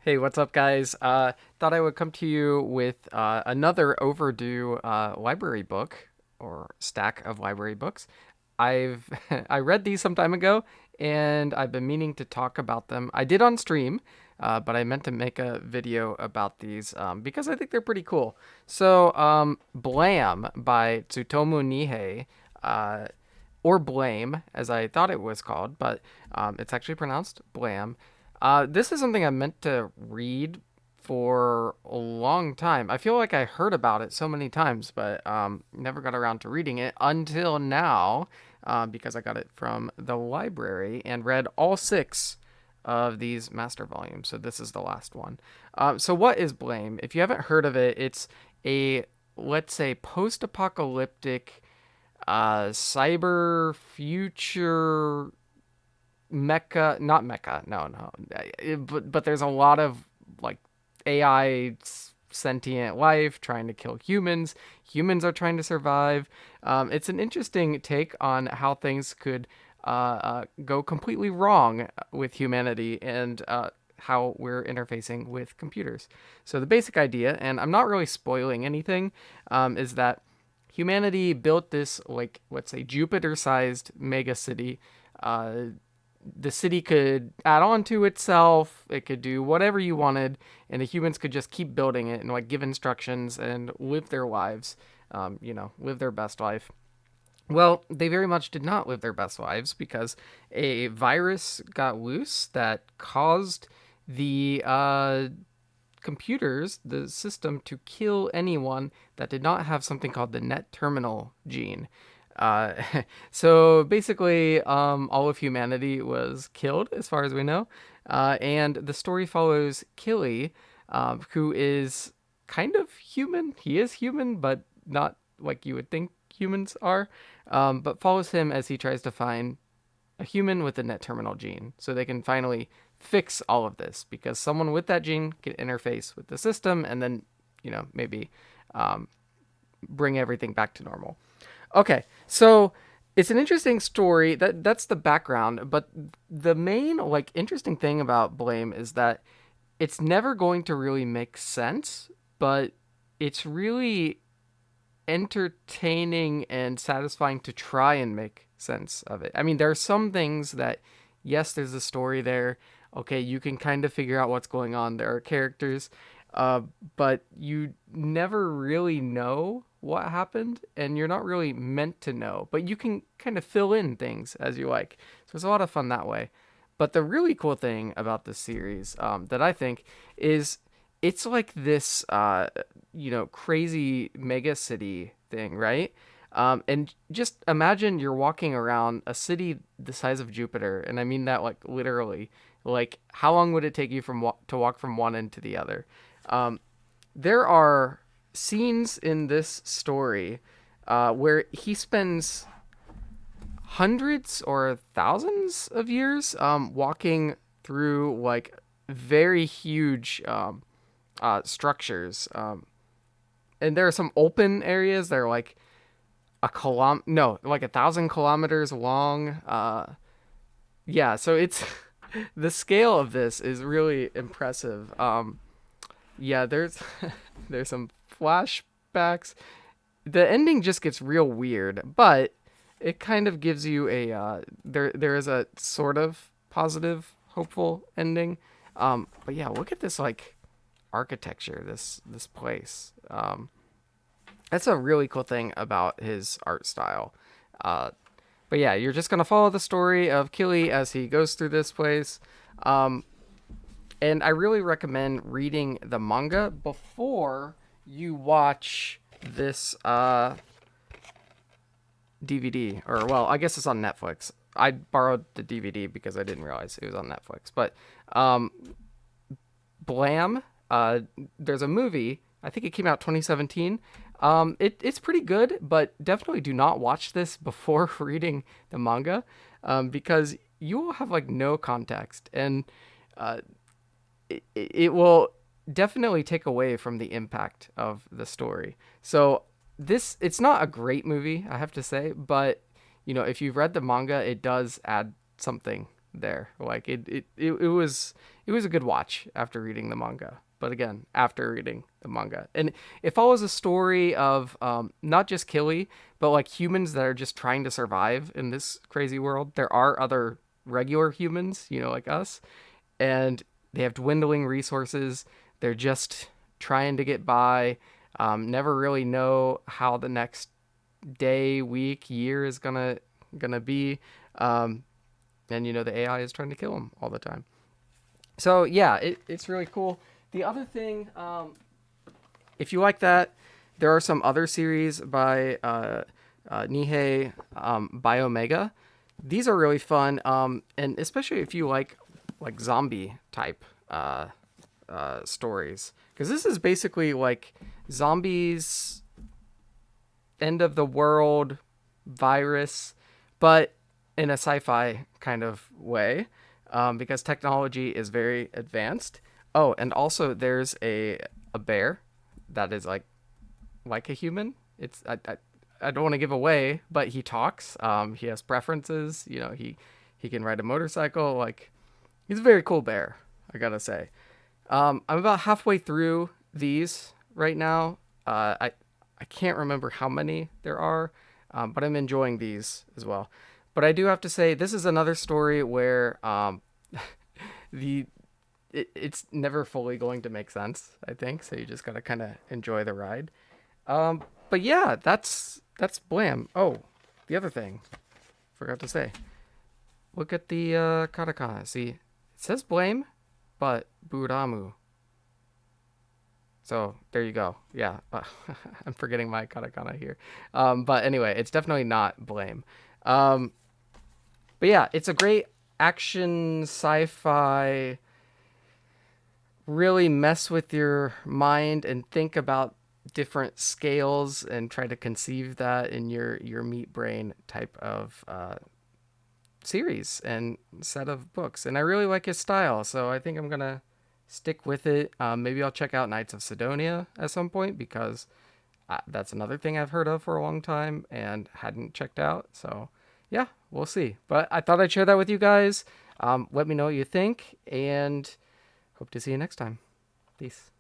Hey, what's up, guys? Thought I would come to you with another overdue library book or stack of library books. I've I read these some time ago, and I've been meaning to talk about them. I did on stream, but I meant to make a video about these because I think they're pretty cool. So, Blam by Tsutomu Nihei, uh, or Blame, as I thought it was called, but it's actually pronounced Blam. This is something I meant to read for a long time. I feel like I heard about it so many times, but never got around to reading it until now, because I got it from the library and read all six of these master volumes. So this is the last one. So what is Blame? If you haven't heard of it, it's a, let's say, post-apocalyptic cyber future mecha, not mecha, no, but there's a lot of like AI sentient life trying to kill humans. Humans are trying to survive. It's an interesting take on how things could go completely wrong with humanity and how we're interfacing with computers. So the basic idea, and I'm not really spoiling anything, is that humanity built this, like, let's say, Jupiter-sized megacity. The city could add on to itself. It could do whatever you wanted, and the humans could just keep building it and like give instructions and live their lives. Live their best life. Well, they very much did not live their best lives because a virus got loose that caused the computers, the system, to kill anyone that did not have something called the net terminal gene. Uh, so basically, all of humanity was killed, as far as we know. And the story follows Killy, who is kind of human. He is human, but not like you would think humans are. But follows him as he tries to find a human with the net terminal gene so they can finally fix all of this because someone with that gene can interface with the system and then, maybe bring everything back to normal. Okay, so it's an interesting story. That's the background, but the main like interesting thing about Blame is that it's never going to really make sense, but it's really entertaining and satisfying to try and make sense of it. I mean, there are some things that, yes, there's a story there. Okay, you can kind of figure out what's going on. There are characters, uh, but you never really know what happened, and you're not really meant to know. But you can kind of fill in things as you like. So it's a lot of fun that way. But the really cool thing about this series, that I think, is it's like this, crazy mega city thing, right? And just imagine you're walking around a city the size of Jupiter, and I mean that like literally. Like, how long would it take you to walk from one end to the other? Um, there are scenes in this story where he spends hundreds or thousands of years walking through like very huge structures. And there are some open areas that are like like 1,000 kilometers long. Yeah, so it's the scale of this is really impressive. Yeah, there's there's some flashbacks. The ending just gets real weird, but it kind of gives you a there is a sort of positive, hopeful ending. But yeah, look at this like architecture, this place. That's a really cool thing about his art style. Uh, but yeah, you're just gonna follow the story of Killy as he goes through this place. Um, and I really recommend reading the manga before you watch this DVD. Or well, I guess it's on Netflix. I borrowed the DVD because I didn't realize it was on Netflix. But um, Blam, there's a movie. I think it came out 2017. It's pretty good, but definitely do not watch this before reading the manga, because you will have like no context, and uh, it will definitely take away from the impact of the story. So it's not a great movie, I have to say, but if you've read the manga, it does add something there. Like it was a good watch after reading the manga. But again, after reading the manga, and it follows a story of not just Killy, but like humans that are just trying to survive in this crazy world. There are other regular humans, you know, like us, and they have dwindling resources. They're just trying to get by. Never really know how the next day, week, year is gonna be. Um, and you know the AI is trying to kill them all the time. So yeah, it's really cool. The other thing, if you like that, there are some other series by Nihei, Biomega. These are really fun, and especially if you like zombie type stories, because this is basically like zombies, end of the world virus, but in a sci-fi kind of way, because technology is very advanced. Oh, and also there's a bear that is like a human. It's I don't want to give away, but he talks. He has preferences. You know, he can ride a motorcycle. Like he's a very cool bear, I gotta say. I'm about halfway through these right now. I can't remember how many there are, but I'm enjoying these as well. But I do have to say this is another story where the it's never fully going to make sense. I think so. You just gotta kind of enjoy the ride. But yeah, that's Blam. Oh, the other thing forgot to say. Look at the katakana. See, it says blame, but buramu. So there you go. Yeah, I'm forgetting my katakana here. But anyway, it's definitely not blame. Um, but yeah, it's a great action sci-fi. Really mess with your mind and think about different scales and try to conceive that in your meat brain type of series and set of books. And I really like his style, so I think I'm gonna stick with it. Maybe I'll check out Knights of Sidonia at some point because that's another thing I've heard of for a long time and hadn't checked out. So yeah, we'll see. But I thought I'd share that with you guys. Let me know what you think, and hope to see you next time. Peace.